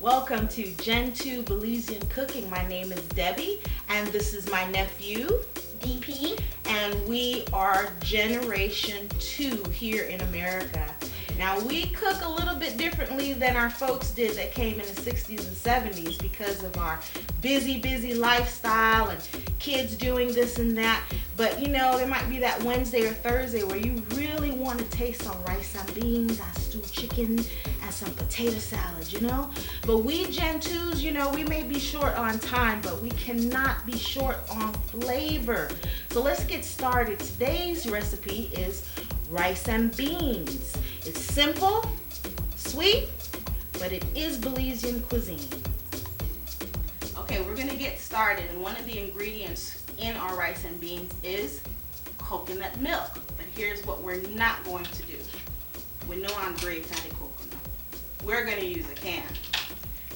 Welcome to Gen2 Belizean Cooking. My name is Debbie and this is my nephew DP, and we are Generation 2 here in America. Now we cook a little bit differently than our folks did that came in the 60s and 70s because of our busy lifestyle and kids doing this and that. But you know, there might be that Wednesday or Thursday where you really want to taste some rice and beans, and stewed chicken, and some potato salad, you know? But we Gen 2s, you know, we may be short on time, but we cannot be short on flavor. So let's get started. Today's recipe is rice and beans. It's simple, sweet, but it is Belizean cuisine. Okay, we're gonna get started, and one of the ingredients in our rice and beans is coconut milk. But here's what we're not going to do. With no Andre fatty coconut. We're gonna use a can,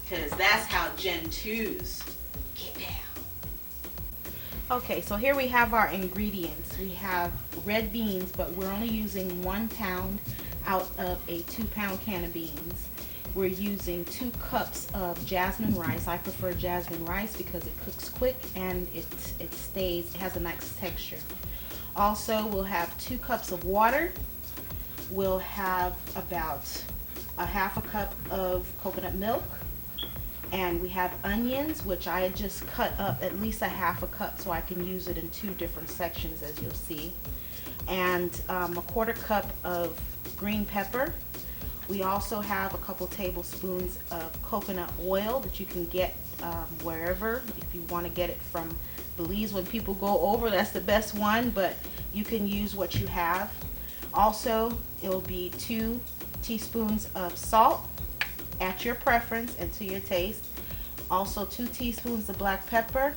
because that's how Gen 2s get down. Okay, so here we have our ingredients. We have red beans, but we're only using 1 pound out of a 2-pound can of beans. We're using 2 cups of jasmine rice. I prefer jasmine rice because it cooks quick and it has a nice texture. Also, we'll have 2 cups of water. We'll have about a 1/2 cup of coconut milk. And we have onions, which I just cut up at least a 1/2 cup so I can use it in 2 different sections, as you'll see. And a 1/4 cup of green pepper. We also have a couple tablespoons of coconut oil that you can get wherever. If you want to get it from Belize, when people go over, that's the best one, but you can use what you have. Also, it will be 2 teaspoons of salt at your preference and to your taste. Also 2 teaspoons of black pepper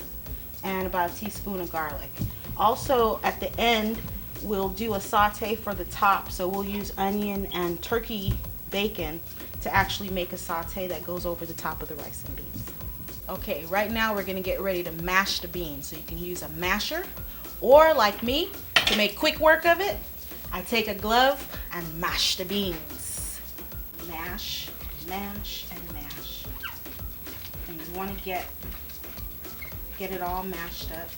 and about a teaspoon of garlic. Also, at the end, we'll do a saute for the top, so we'll use onion and turkey bacon to actually make a saute that goes over the top of the rice and beans. Okay, right now we're gonna get ready to mash the beans. So you can use a masher, or like me, to make quick work of it, I take a glove and mash the beans. Mash, mash, and mash. And you wanna get it all mashed up.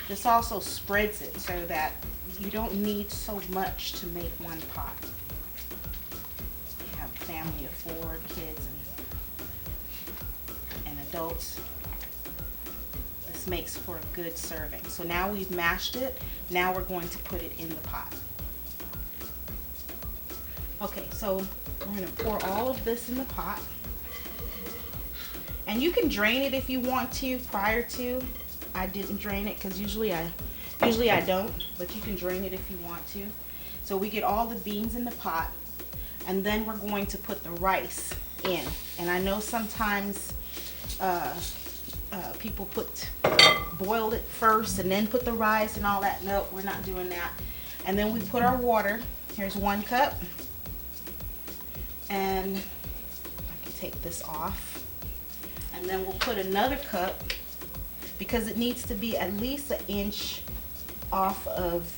This also spreads it so that you don't need so much to make 1 pot. You have a family of 4 kids and adults. This makes for a good serving. So now we've mashed it. Now we're going to put it in the pot. Okay, so we're going to pour all of this in the pot. And you can drain it if you want to prior to. I didn't drain it because usually I don't, but you can drain it if you want to. So we get all the beans in the pot, and then we're going to put the rice in. And I know sometimes people boil it first and then put the rice and all that. No, we're not doing that. And then we put our water. Here's 1 cup. And I can take this off. And then we'll put another cup, because it needs to be at least 1 inch off of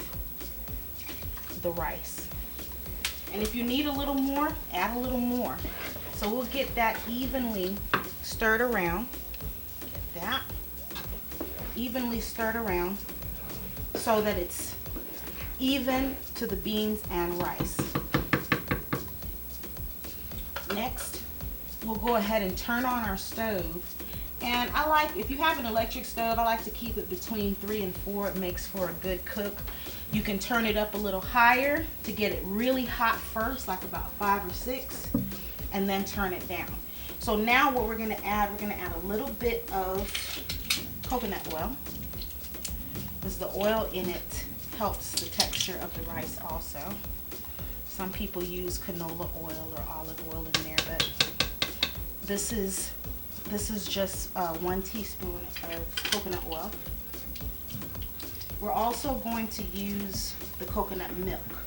the rice. And if you need a little more, add a little more. So we'll get that evenly stirred around. Get that evenly stirred around so that it's even to the beans and rice. Next, we'll go ahead and turn on our stove. And I like, if you have an electric stove, I like to keep it between 3 and 4. It makes for a good cook. You can turn it up a little higher to get it really hot first, like about 5 or 6, and then turn it down. So now what we're gonna add a little bit of coconut oil, because the oil in it helps the texture of the rice also. Some people use canola oil or olive oil in there, but this is just 1 teaspoon of coconut oil. We're also going to use the coconut milk.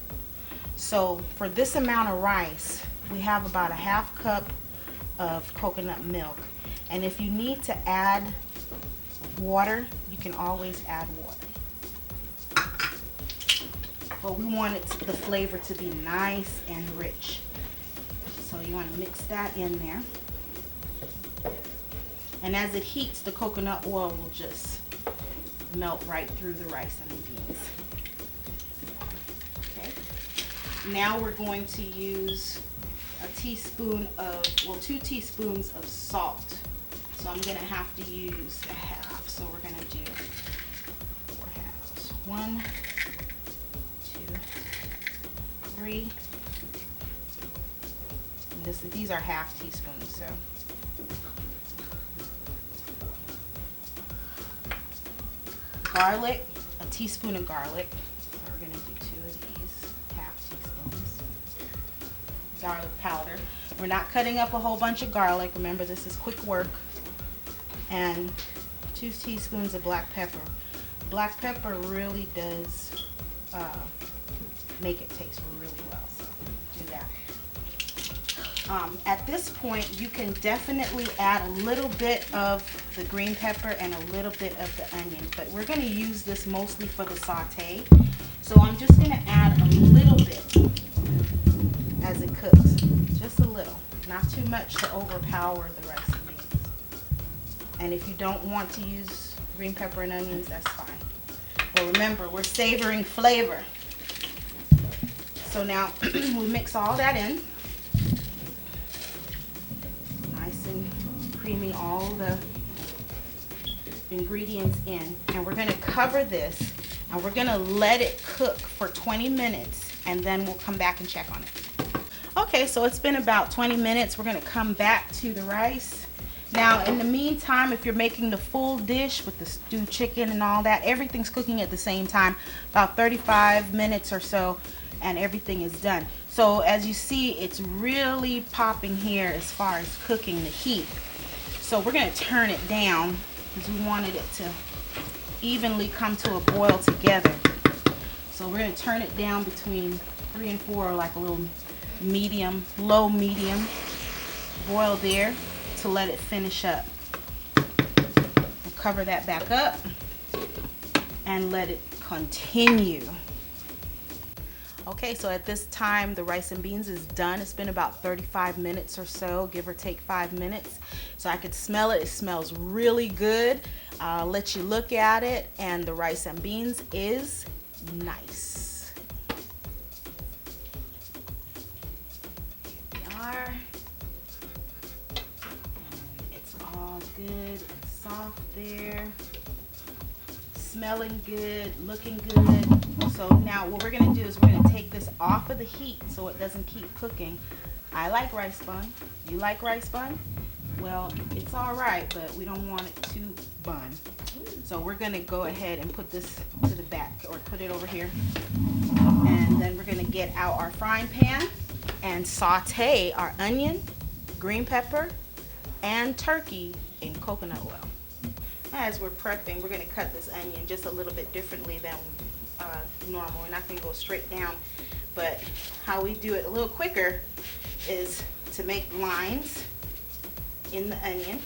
So for this amount of rice, we have about a 1/2 cup of coconut milk. And if you need to add water, you can always add water. But we want the flavor to be nice and rich. So you want to mix that in there. And as it heats, the coconut oil will just melt right through the rice and the beans. Okay. Now we're going to use a teaspoon of, well, 2 teaspoons of salt. So I'm going to have to use a half. So we're going to do 4 halves. 1, 2, 3. And these are half teaspoons. So garlic, a teaspoon of garlic. So we're going to do 2 of these half teaspoons. Garlic powder. We're not cutting up a whole bunch of garlic. Remember, this is quick work. And 2 teaspoons of black pepper. Black pepper really does make it taste really well, so do that. At this point, you can definitely add a little bit of the green pepper and a little bit of the onion, but we're going to use this mostly for the saute. So I'm just going to add a little bit as it cooks, just a little, not too much to overpower the rice and beans. And if you don't want to use green pepper and onions, that's fine. But remember, we're savoring flavor. So now we mix all that in. Nice and creamy, all the ingredients in. And we're going to cover this and we're going to let it cook for 20 minutes and then we'll come back and check on it. Okay, so it's been about 20 minutes. We're going to come back to the rice. Now, in the meantime, if you're making the full dish with the stewed chicken and all that, everything's cooking at the same time, about 35 minutes or so, and everything is done. So as you see, it's really popping here as far as cooking the heat. So we're going to turn it down because we wanted it to evenly come to a boil together. So we're going to turn it down between 3 and 4, like a little medium, low medium boil there to let it finish up. We'll cover that back up and let it continue. Okay, so at this time the rice and beans is done. It's been about 35 minutes or so, give or take 5 minutes. So I could smell it. It smells really good. I'll let you look at it, and the rice and beans is nice. Here we are. And it's all good and soft there. Smelling good, looking good. So now what we're going to do is we're going to take this off of the heat so it doesn't keep cooking. I like rice bun. You like rice bun? Well, it's all right, but we don't want it to bun. So we're going to go ahead and put this to the back, or put it over here. And then we're going to get out our frying pan and saute our onion, green pepper, and turkey in coconut oil. As we're prepping, we're going to cut this onion just a little bit differently than normal. We're not going to go straight down, but how we do it a little quicker is to make lines in the onion,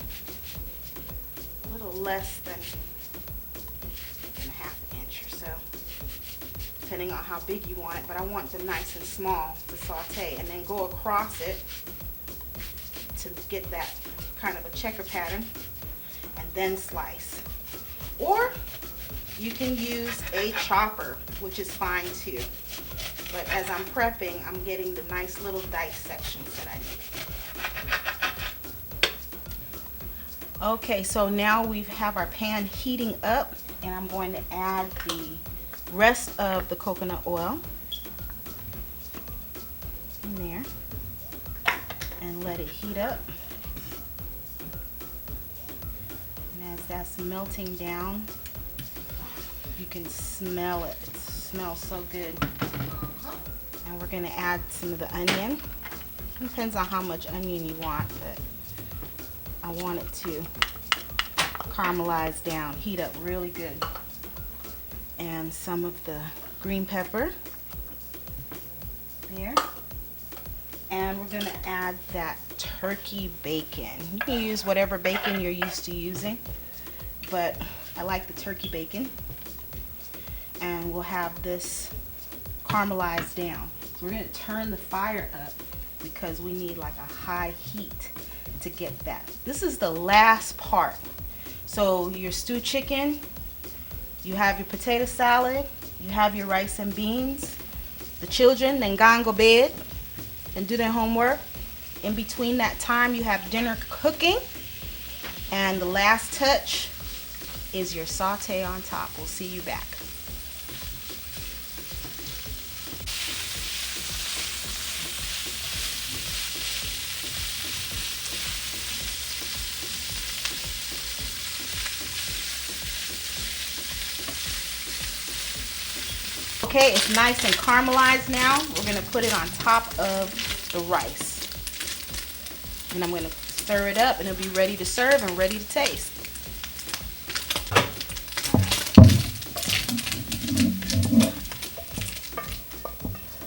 a little less than a half an inch or so, depending on how big you want it, but I want them nice and small to saute, and then go across it to get that kind of a checker pattern, and then slice. Or you can use a chopper, which is fine too. But as I'm prepping, I'm getting the nice little dice sections that I need. Okay, so now we have our pan heating up, and I'm going to add the rest of the coconut oil in there and let it heat up. And as that's melting down, you can smell it. It smells so good. And we're going to add some of the onion. Depends on how much onion you want, but I want it to caramelize down, heat up really good. And some of the green pepper there. And we're going to add that turkey bacon. You can use whatever bacon you're used to using, but I like the turkey bacon. And we'll have this caramelized down. So we're going to turn the fire up because we need like a high heat to get that. This is the last part. So your stewed chicken, you have your potato salad, you have your rice and beans. The children then go and go bed and do their homework. In between that time, you have dinner cooking. And the last touch is your saute on top. We'll see you back. Okay, it's nice and caramelized now. We're gonna put it on top of the rice. And I'm gonna stir it up and it'll be ready to serve and ready to taste. Put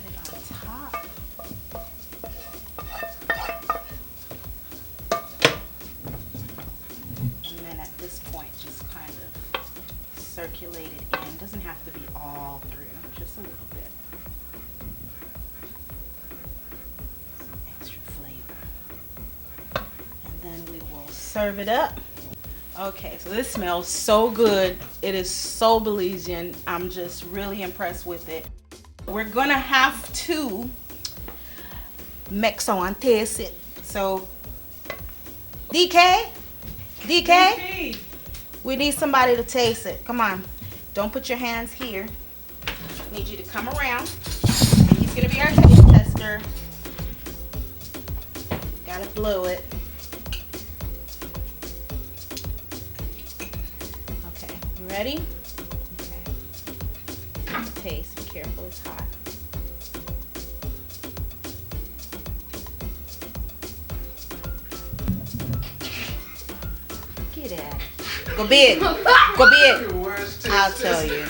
it on top. And then at this point, just kind of circulate it in. Doesn't have to be all through, just a little bit. Some extra flavor. And then we will serve it up. Okay, so this smells so good. It is so Belizean. I'm just really impressed with it. We're gonna have to make someone taste it. So, DK, we need somebody to taste it. Come on, don't put your hands here. I need you to come around. And he's gonna be our taste tester. Gotta blow it. Okay, you ready? Okay. Taste, be careful, it's hot. Get at it. Go big. Go big. I'll tell you.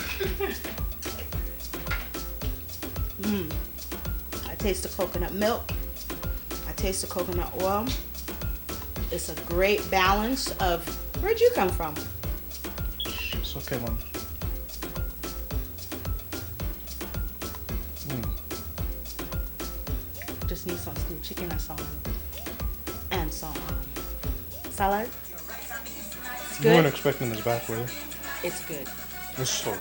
I taste the coconut milk. I taste the coconut oil. It's a great balance of, where'd you come from? It's okay, man. Just need some stewed chicken and some salad. It's You good. weren't expecting this back, were you? It's good. It's so good.